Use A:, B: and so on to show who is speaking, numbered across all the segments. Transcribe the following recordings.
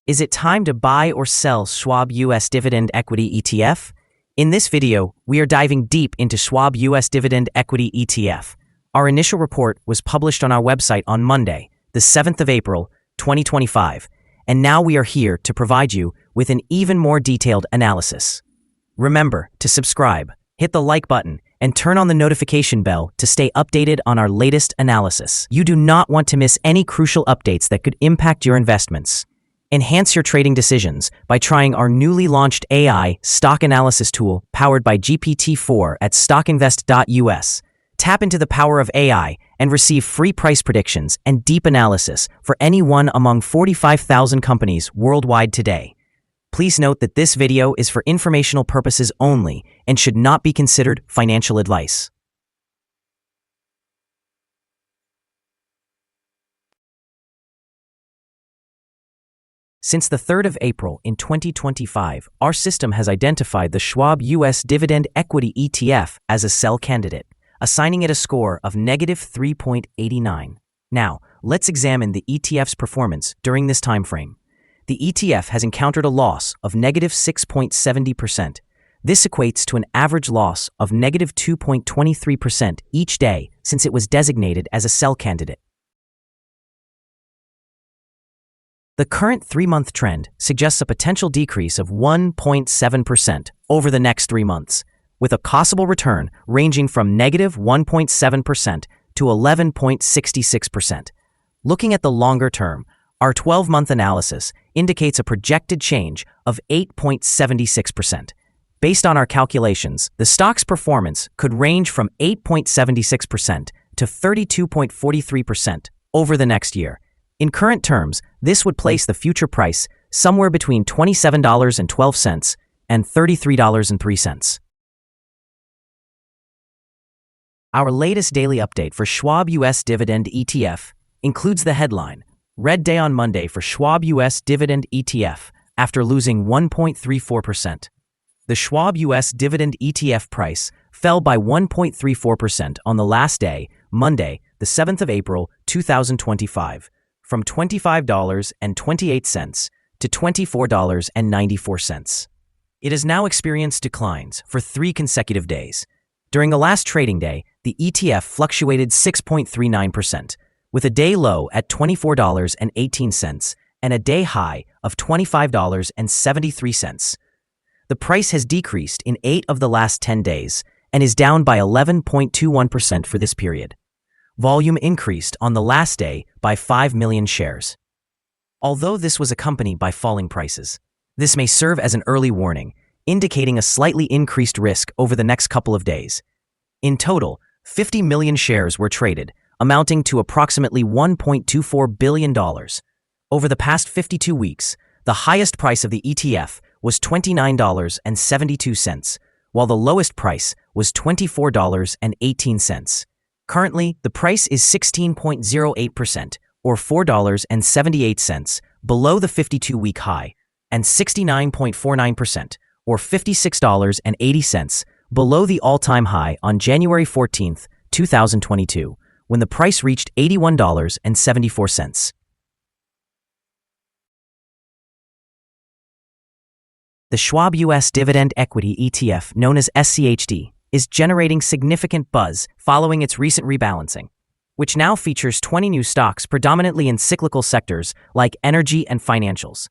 A: Is it time to buy or sell SCHWAB U.S. Dividend Equity ETF? In this video, we are diving deep into SCHWAB U.S. Dividend Equity ETF. Our initial report was published on our website on Monday, the 7th of April, 2025, and now we are here to provide you with an even more detailed analysis. Remember to subscribe, hit the like button, and turn on the notification bell to stay updated on our latest analysis. You do not want to miss any crucial updates that could impact your investments. Enhance your trading decisions by trying our newly launched AI stock analysis tool powered by GPT-4 at StockInvest.us. Tap into the power of AI and receive free price predictions and deep analysis for any one among 45,000 companies worldwide today. Please note that this video is for informational purposes only and should not be considered financial advice. Since the 3rd of April in 2025, our system has identified the SCHWAB U.S. Dividend Equity ETF as a sell candidate, assigning it a score of -3.89. Now, let's examine the ETF's performance during this time frame. The ETF has encountered a loss of -6.70%. This equates to an average loss of -2.23% each day since it was designated as a sell candidate. The current 3-month trend suggests a potential decrease of 1.7% over the next 3 months, with a possible return ranging from -1.7% to 11.66%. Looking at the longer term, our 12-month analysis indicates a projected change of 8.76%. Based on our calculations, the stock's performance could range from 8.76% to 32.43% over the next year. In current terms, this would place the future price somewhere between $27.12 and $33.03. Our latest daily update for SCHWAB U.S. Dividend ETF includes the headline, Red Day on Monday for SCHWAB U.S. Dividend ETF after losing 1.34%. The SCHWAB U.S. Dividend ETF price fell by 1.34% on the last day, Monday, the 7th of April, 2025. From $25.28 to $24.94. It has now experienced declines for 3 consecutive days. During the last trading day, the ETF fluctuated 6.39%, with a day low at $24.18 and a day high of $25.73. The price has decreased in 8 of the last 10 days and is down by 11.21% for this period. Volume increased on the last day by 5 million shares. Although this was accompanied by falling prices, this may serve as an early warning, indicating a slightly increased risk over the next couple of days. In total, 50 million shares were traded, amounting to approximately $1.24 billion. Over the past 52 weeks, the highest price of the ETF was $29.72, while the lowest price was $24.18. Currently, the price is 16.08%, or $4.78, below the 52-week high, and 69.49%, or $56.80, below the all-time high on January 14, 2022, when the price reached $81.74. The SCHWAB U.S. Dividend Equity ETF, known as SCHD, is generating significant buzz following its recent rebalancing, which now features 20 new stocks predominantly in cyclical sectors like energy and financials.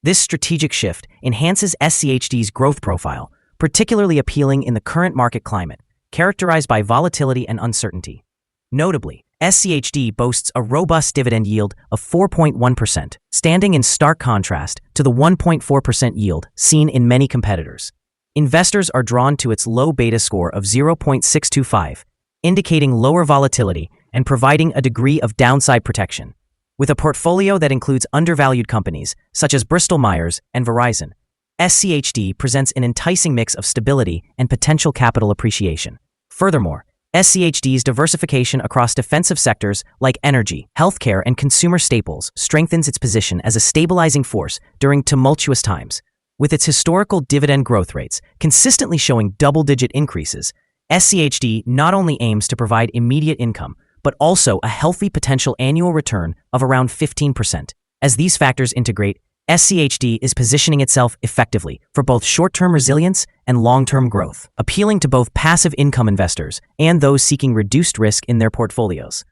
A: This strategic shift enhances SCHD's growth profile, particularly appealing in the current market climate, characterized by volatility and uncertainty. Notably, SCHD boasts a robust dividend yield of 4.1%, standing in stark contrast to the 1.4% yield seen in many competitors. Investors are drawn to its low beta score of 0.625, indicating lower volatility and providing a degree of downside protection. With a portfolio that includes undervalued companies such as Bristol-Myers and Verizon, SCHD presents an enticing mix of stability and potential capital appreciation. Furthermore, SCHD's diversification across defensive sectors like energy, healthcare, and consumer staples strengthens its position as a stabilizing force during tumultuous times. With its historical dividend growth rates consistently showing double-digit increases, SCHD not only aims to provide immediate income, but also a healthy potential annual return of around 15%. As these factors integrate, SCHD is positioning itself effectively for both short-term resilience and long-term growth, appealing to both passive income investors and those seeking reduced risk in their portfolios.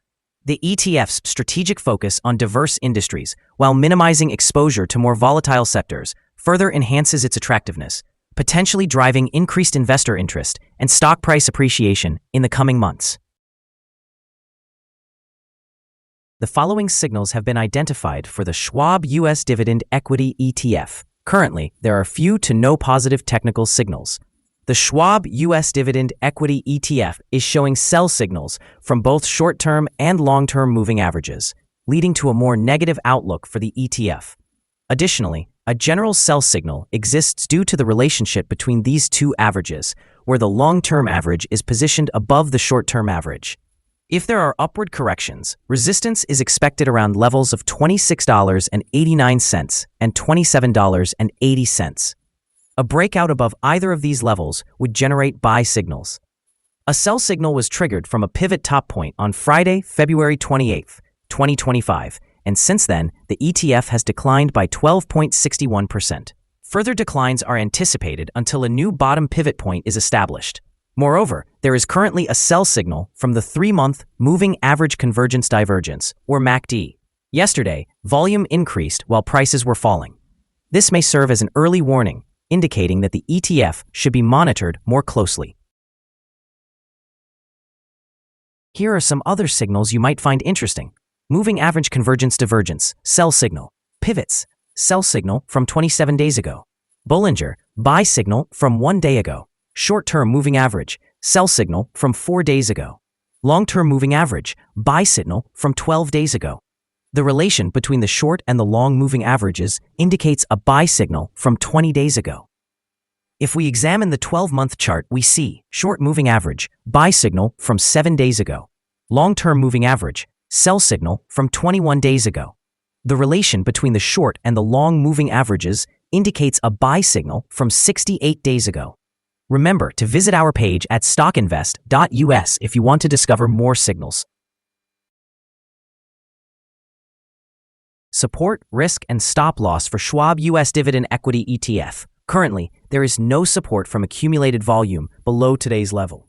A: The ETF's strategic focus on diverse industries while minimizing exposure to more volatile sectors further enhances its attractiveness, potentially driving increased investor interest and stock price appreciation in the coming months. The following signals have been identified for the SCHWAB U.S. Dividend Equity ETF. Currently, there are few to no positive technical signals. The SCHWAB U.S. Dividend Equity ETF is showing sell signals from both short-term and long-term moving averages, leading to a more negative outlook for the ETF. Additionally, a general sell signal exists due to the relationship between these two averages, where the long-term average is positioned above the short-term average. If there are upward corrections, resistance is expected around levels of $26.89 and $27.80. A breakout above either of these levels would generate buy signals. A sell signal was triggered from a pivot top point on Friday, February 28, 2025, and since then, the ETF has declined by 12.61%. Further declines are anticipated until a new bottom pivot point is established. Moreover, there is currently a sell signal from the 3-month Moving Average Convergence Divergence, or MACD. Yesterday, volume increased while prices were falling. This may serve as an early warning, indicating that the ETF should be monitored more closely. Here are some other signals you might find interesting. Moving Average Convergence Divergence, sell signal. Pivots, sell signal from 27 days ago. Bollinger, buy signal from 1 day ago. Short-term moving average, sell signal from 4 days ago. Long-term moving average, buy signal from 12 days ago. The relation between the short and the long moving averages indicates a buy signal from 20 days ago. If we examine the 12-month chart, we see short moving average, buy signal from 7 days ago. Long-term moving average, sell signal from 21 days ago. The relation between the short and the long moving averages indicates a buy signal from 68 days ago. Remember to visit our page at StockInvest.us if you want to discover more signals. Support, risk, and stop loss for SCHWAB U.S. Dividend Equity ETF. Currently, there is no support from accumulated volume below today's level.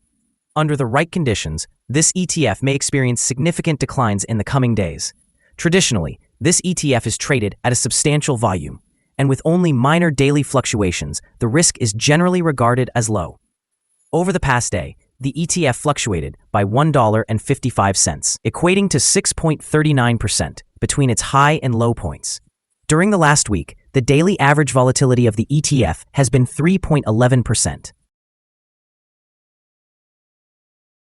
A: Under the right conditions, this ETF may experience significant declines in the coming days. Traditionally, this ETF is traded at a substantial volume, and with only minor daily fluctuations, the risk is generally regarded as low. Over the past day, the ETF fluctuated by $1.55, equating to 6.39% between its high and low points. During the last week, the daily average volatility of the ETF has been 3.11%.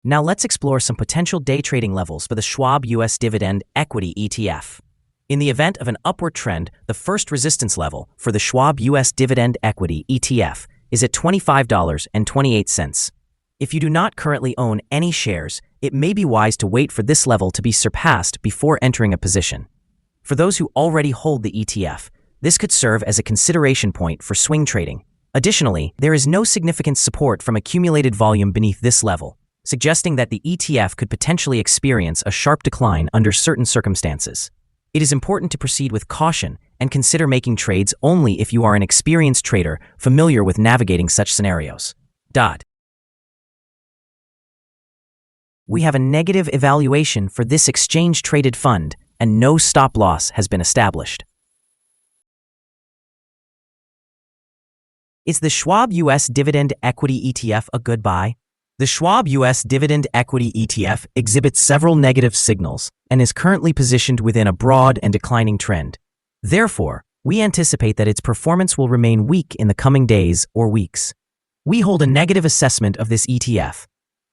A: Now let's explore some potential day trading levels for the SCHWAB U.S. Dividend Equity ETF. In the event of an upward trend, the first resistance level for the SCHWAB U.S. Dividend Equity ETF is at $25.28. If you do not currently own any shares, it may be wise to wait for this level to be surpassed before entering a position. For those who already hold the ETF, this could serve as a consideration point for swing trading. Additionally, there is no significant support from accumulated volume beneath this level, suggesting that the ETF could potentially experience a sharp decline under certain circumstances. It is important to proceed with caution and consider making trades only if you are an experienced trader familiar with navigating such scenarios. We have a negative evaluation for this exchange-traded fund, and no stop loss has been established. Is the SCHWAB U.S. Dividend Equity ETF a good buy? The SCHWAB U.S. Dividend Equity ETF exhibits several negative signals and is currently positioned within a broad and declining trend. Therefore, we anticipate that its performance will remain weak in the coming days or weeks. We hold a negative assessment of this ETF.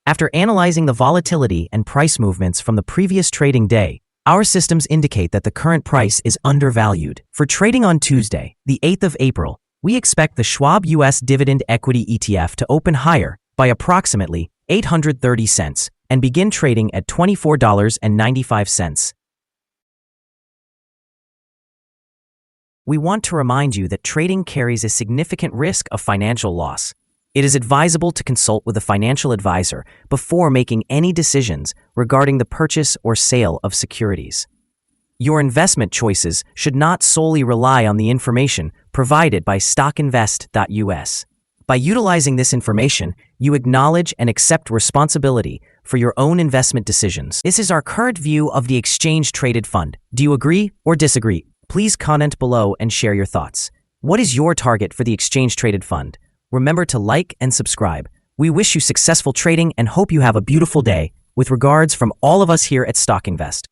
A: After analyzing the volatility and price movements from the previous trading day, our systems indicate that the current price is undervalued. For trading on Tuesday, the 8th of April, we expect the SCHWAB U.S. Dividend Equity ETF to open higher by approximately 830 cents and begin trading at $24.95. We want to remind you that trading carries a significant risk of financial loss. It is advisable to consult with a financial advisor before making any decisions regarding the purchase or sale of securities. Your investment choices should not solely rely on the information provided by StockInvest.us. By utilizing this information, you acknowledge and accept responsibility for your own investment decisions. This is our current view of the exchange-traded fund. Do you agree or disagree? Please comment below and share your thoughts. What is your target for the exchange-traded fund? Remember to like and subscribe. We wish you successful trading and hope you have a beautiful day. With regards from all of us here at StockInvest.